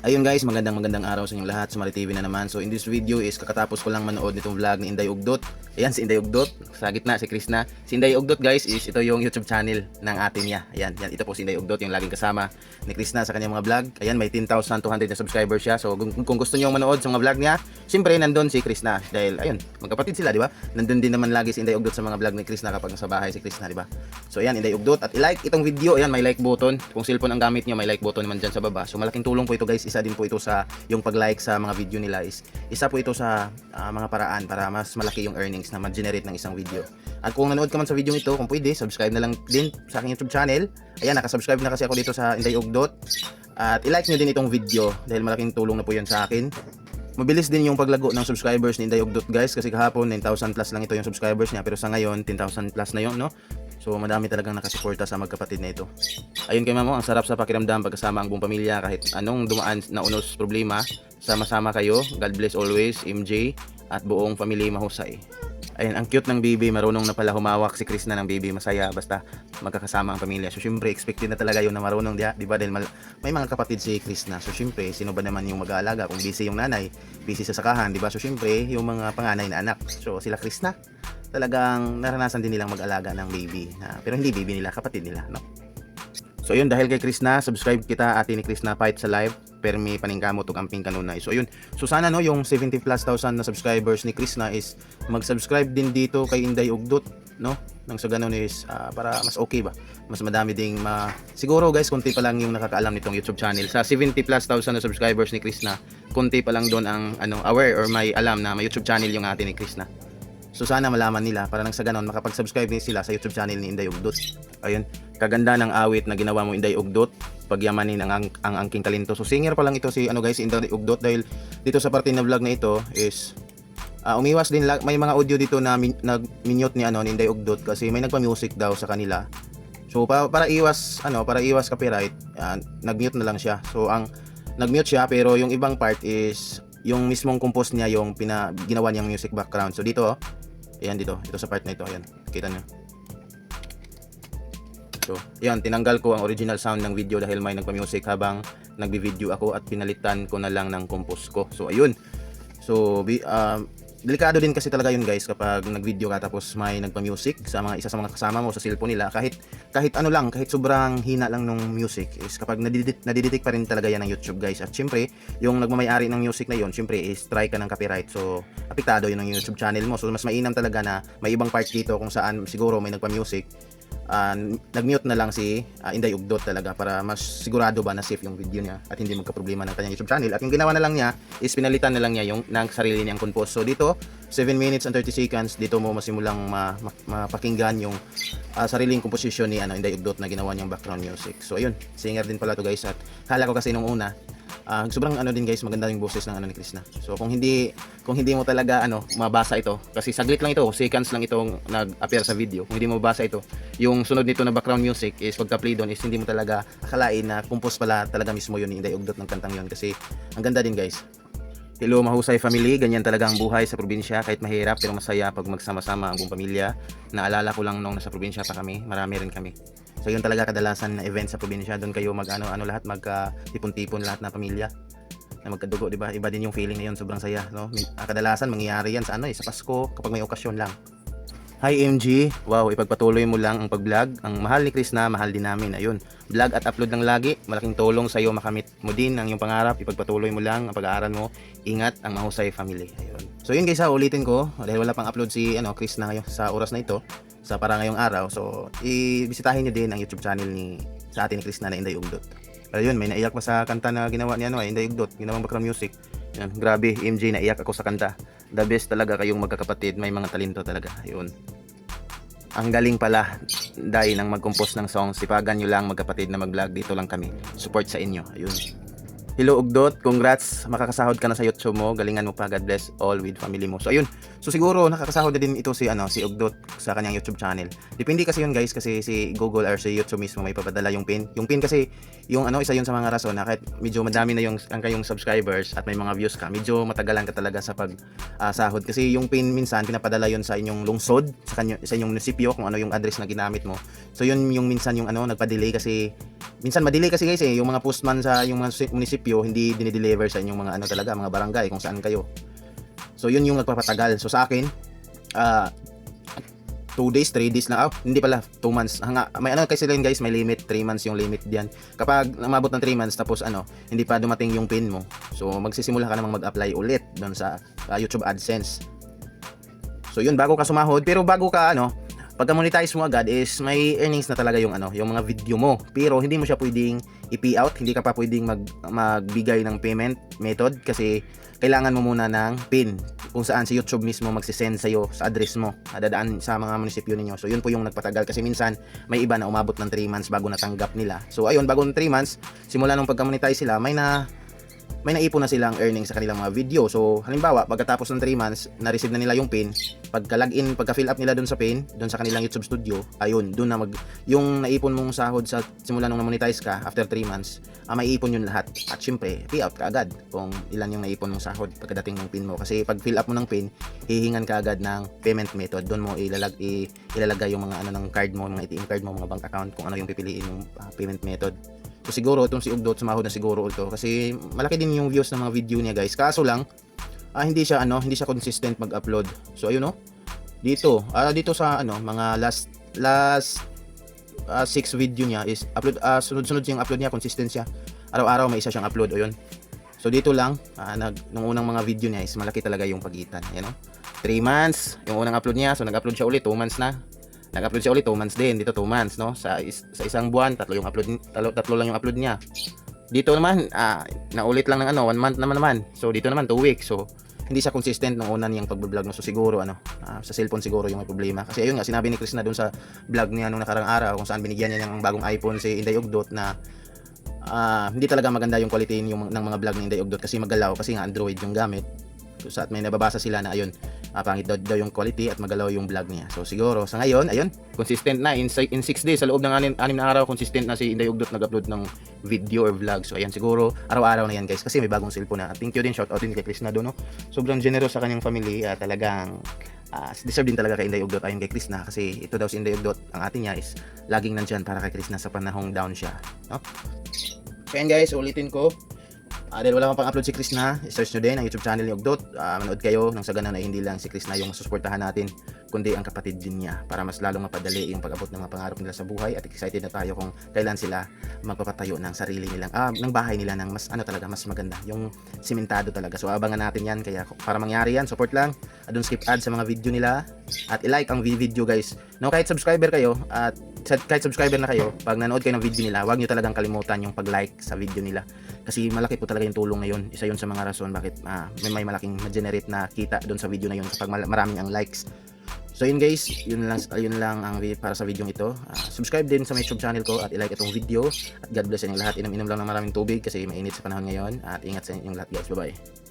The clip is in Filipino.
Ayun guys, magandang araw sa inyong lahat. Sumari TV na naman. So in this video is kakatapos ko lang manood nitong vlog ni Inday Ugdot. Ayan si Inday Ugdot, sa gitna si Chris na. Si Inday Ugdot guys is ito yung YouTube channel ng ate niya. Ayan, ito po si Inday Ugdot, yung laging kasama ni Chris na sa kanyang mga vlog. Ayan, may 10,200 na subscribers siya. So kung gusto niyo manood sa mga vlog niya, siyempre nandun si Chris na. Dahil ayun, magkapatid sila, di ba? Nandun din naman lagi si Inday Ugdot sa mga vlog ni Chris na kapag nasa bahay si Chris na, di ba? So ayan, Inday Ugdot, at i-like itong video. Ayan, may like button. Kung cellphone ang gamit niyo, may like button naman dyan sa baba. So malaking tulong po ito guys. Isa din po ito sa yung pag-like sa mga video nila is isa po ito sa mga paraan para mas malaki yung earnings na mag-generate ng isang video. At kung nanood ka man sa video ito, kung pwede, subscribe na lang din sa aking YouTube channel. Ayan, nakasubscribe na kasi ako dito sa Inday Ugdot. At i-like nyo din itong video dahil malaking tulong na po yan sa akin. Mabilis din yung paglago ng subscribers ni Inday Ugdot guys, kasi kahapon 9,000 plus lang ito yung subscribers niya, pero sa ngayon 10,000 plus na yun, no? So madami talagang nakasuporta sa magkapatid na ito. Ayun kay mamo, ang sarap sa pakiramdam pagkasama ang buong pamilya kahit anong dumaan na unos problema. Sama-sama kayo. God bless always, MJ at buong family mahusay. Ayun, ang cute ng baby, marunong na pala humawak si Chris na ng baby, masaya basta magkakasama ang pamilya. So syempre expected na talaga yun na marunong di ba, dahil may mga kapatid si Chris na. So syempre sino ba naman yung mag-aalaga kung busy yung nanay, busy sa sakahan, di ba? So syempre yung mga panganay na anak, so sila Chris na talagang naranasan din nilang mag-alaga ng baby na, pero hindi baby nila, kapatid nila, no? So yun, dahil kay Chris na, subscribe kita ate ni Chris na fight sa live permi paningkamo tug amping kanunay. So yun, so sana no yung 70 plus thousand na subscribers ni Chris na is mag-subscribe din dito kay Inday Ugdot, no? Nang sa ganun is para mas okay ba, mas madami ding siguro guys, konti pa lang yung nakakaalam nitong YouTube channel. Sa 70 plus thousand na subscribers ni Chris na, konti pa lang doon ang aware or may alam na may YouTube channel yung ate ni Chris na. So sana malaman nila para nang sa ganon makapag-subscribe din sila sa YouTube channel ni Inday Ugdot. Ayun, kaganda ng awit na ginawa mo Inday Ugdot, pagyamanin ang angking talento. So singer pa lang ito si guys, Inday Ugdot, dahil dito sa parte na vlog na ito is umiwas din may mga audio dito na nag-mute ni ni Inday Ugdot kasi may nagpa-music daw sa kanila. So para iwas copyright, nag-mute na lang siya. So ang nag-mute siya pero yung ibang part is yung mismong compose niya yung ginawa niyang music background. So dito ayan, dito sa part na ito, ayan, kita nyo. So ayan, tinanggal ko ang original sound ng video dahil may nagpa-music habang nagbi-video ako at pinalitan ko na lang ng compose ko. So ayun, so delikado din kasi talaga yun guys kapag nag-video ka tapos may nagpa-music sa isa sa mga kasama mo sa cellphone nila, kahit kahit sobrang hina lang ng music is kapag nadidetect pa rin talaga yan ng YouTube guys. At syempre yung nagmamayari ng music na yun, syempre is strike ka ng copyright, so apektado yun ng YouTube channel mo. So mas mainam talaga na may ibang part dito kung saan siguro may nagpa-music, nag-mute na lang si Inday Ugdot talaga para mas sigurado ba na safe yung video niya at hindi magka-problema ng kanyang YouTube channel. At yung ginawa na lang niya is pinalitan na lang niya yung ng sarili niyang compose. So dito 7 minutes and 30 seconds, dito mo masimulang mapakinggan yung sariling composition ni Inday Ugdot na ginawa niyang background music. So ayun, singer din pala to guys, at kala ko kasi nung una sobrang din guys, maganda yung boses ng ni Chris na. So kung hindi mo talaga mabasa ito, kasi saglit lang ito, seconds lang itong nag-appear sa video. Kung hindi mo mabasa ito, yung sunod nito na background music is pagka-play doon is hindi mo talaga akalain na compose pala talaga mismo yun ni Inday Ugdot ng kantang yun, kasi ang ganda din guys. Hello mahusay family, ganyan talaga ang buhay sa probinsya, kahit mahirap pero masaya pag magsama-sama ang buong pamilya. Naalala ko lang nung nasa probinsya pa kami, marami rin kami. So yun talaga kadalasan na event sa probinsya, doon kayo lahat magtipon-tipon lahat na pamilya na magkadugo, di ba? Iba din yung feeling na yun, sobrang saya, no? Kadalasan mangyayari yan sa sa Pasko kapag may okasyon lang. Hi MG, wow, ipagpatuloy mo lang ang pag-vlog. Ang mahal ni Chris na, mahal din namin. Ayun, vlog at upload ng lagi, malaking tulong sa iyo makamit mo din ang iyong pangarap. Ipagpatuloy mo lang ang pag-aaral mo. Ingat ang mahusay family. Ayun. So yun guys, ulitin ko dahil wala pang upload si Chris na ngayon sa oras na ito, sa para ngayong araw. So ibisitahin niyo din ang YouTube channel sa atin ni Chris na Inday Ugdot. Ayun, may naiyak pa sa kanta na ginawa ni Inday Ugdot, ginawang background music. Yan, grabe MJ, naiyak ako sa kanta. The best talaga kayong magkakapatid, may mga talento talaga. Ayun. Ang galing pala dahil nang mag-compose ng songs, sipagan nyo lang magkapatid na mag-vlog, dito lang kami. Support sa inyo. Ayun. Hello Ugdot, congrats, makakasahod ka na sa YouTube mo, galingan mo pa, God bless all with family mo. So ayun, so siguro nakakasahod na din ito si Ugdot sa kanyang YouTube channel. Depende kasi yun guys, kasi si Google or si YouTube mismo may papadala yung pin. Yung pin kasi yung isa yun sa mga rason na kahit medyo madami na ang kayong subscribers at may mga views ka, medyo matagalan ka talaga sa pag sahod, kasi yung pin minsan pinapadala yun sa inyong lungsod, sa inyong munisipyo, kung ano yung address na ginamit mo. So yun yung minsan yung nagpa-delay kasi minsan ma-delay kasi guys yung mga postman sa yung mga munisipyo munisipyo hindi dinideliver sa inyong mga ano talaga, mga barangay kung saan kayo. So yun yung nagpapatagal. So sa akin 2 days, 3 days na, hindi pala, 2 months. May ano kasi lang guys, may limit, 3 months yung limit diyan. Kapag umabot ng 3 months tapos hindi pa dumating yung pin mo. So magsisimula ka namang mag-apply ulit doon sa YouTube AdSense. So yun, bago ka sumahod, pero bago ka pagka monetize mo agad is may earnings na talaga yung yung mga video mo. Pero hindi mo siya pwedeng i-pay out, hindi ka pa pwedeng magbigay ng payment method kasi kailangan mo muna ng PIN kung saan si YouTube mismo magsisend sa'yo sa address mo, dadaan sa mga munisipyo ninyo. So yun po yung nagpatagal kasi minsan may iba na umabot ng 3 months bago natanggap nila. So ayun, bago ng 3 months, simula nung pagka-monetize sila, may naipon na silang earnings sa kanilang mga video. So halimbawa, pagkatapos ng 3 months, na-receive na nila yung PIN, pagka-login, pagka-fill up nila doon sa PIN, doon sa kanilang YouTube Studio, ayun, doon na yung naipon mong sahod sa simula nung na-monetize ka after 3 months, may ipon yun lahat. At syempre, pay out ka agad kung ilan yung naipon mong sahod pagkadating ng PIN mo. Kasi pag fill up mo ng PIN, hihingan ka agad ng payment method. Doon mo ilalagay yung mga ng card mo, mga ATM card mo, mga bank account, kung ano yung pipiliin yung payment method. So siguro itong si Ugdot sumahod na siguro ito kasi malaki din yung views ng mga video niya guys. Kaso lang hindi siya consistent mag-upload. So ayun dito sa mga last 6 video niya is upload, sunod-sunod yung upload niya, consistent siya. Araw-araw may isa siyang upload o yun. So dito lang nung unang mga video niya is malaki talaga yung pagitan. Ayan 3 months yung unang upload niya, so nag-upload siya ulit 2 months na. Nag-upload siya ulit 2 months din, dito 2 months sa isang buwan, tatlo lang yung upload niya. Dito naman naulit lang ng 1 month naman. So dito naman 2 weeks. So hindi siya consistent nung una niyang pagbo-vlog so siguro sa cellphone siguro yung may problema. Kasi ayun nga sinabi ni Chris na doon sa vlog niya nung nakarang araw kung saan binigyan niya ng bagong iPhone si Inday Ugdot na hindi talaga maganda yung quality ng mga vlog ni Inday Ugdot kasi magalaw kasi nga Android yung gamit. So at may nababasa sila na ayun pangit daw yung quality at magalaw yung vlog niya. So siguro sa ngayon ayun consistent na in 6 days sa loob ng 6 na araw consistent na si Inday Ugdot nag-upload ng video or vlog. So ayan siguro araw-araw na yan guys kasi may bagong cellphone na. Thank you din, shout out din kay Chris na doon sobrang generous sa kanyang family talagang deserve din talaga kay Inday Ugdot ayon kay Chris na kasi ito daw si Inday Ugdot ang ate niya is laging nandyan para kay Chris na sa panahong down siya So ayan guys, ulitin ko dahil wala pang upload si Chris na, search nyo din ang YouTube channel ni Ugdot. Manood kayo nang sa ganun ay hindi lang si Chris na yung susuportahan natin, kundi ang kapatid din niya para mas lalong mapadali yung pag-abot ng mga pangarap nila sa buhay. At excited na tayo kung kailan sila magpapatayo ng sarili nilang ng bahay nila ng mas talaga mas maganda, yung simentado talaga. So abangan natin yan, kaya para mangyari yan, support lang. Don't skip ads sa mga video nila at i-like ang video guys. Kahit subscriber kayo at kahit subscriber na kayo, pag nanood kayo ng video nila, huwag nyo talagang kalimutan yung pag-like sa video nila. Kasi malaki po talaga yung tulong na yun. Isa yun sa mga rason bakit may malaking ma-generate na kita doon sa video na yun kapag maraming ang likes. So yun guys, yun lang ang para sa video ito. Subscribe din sa my YouTube channel ko at i-like itong video. At God bless sa inyong lahat. Inom lang ng maraming tubig kasi mainit sa panahon ngayon. At ingat sa inyong lahat guys. Bye bye.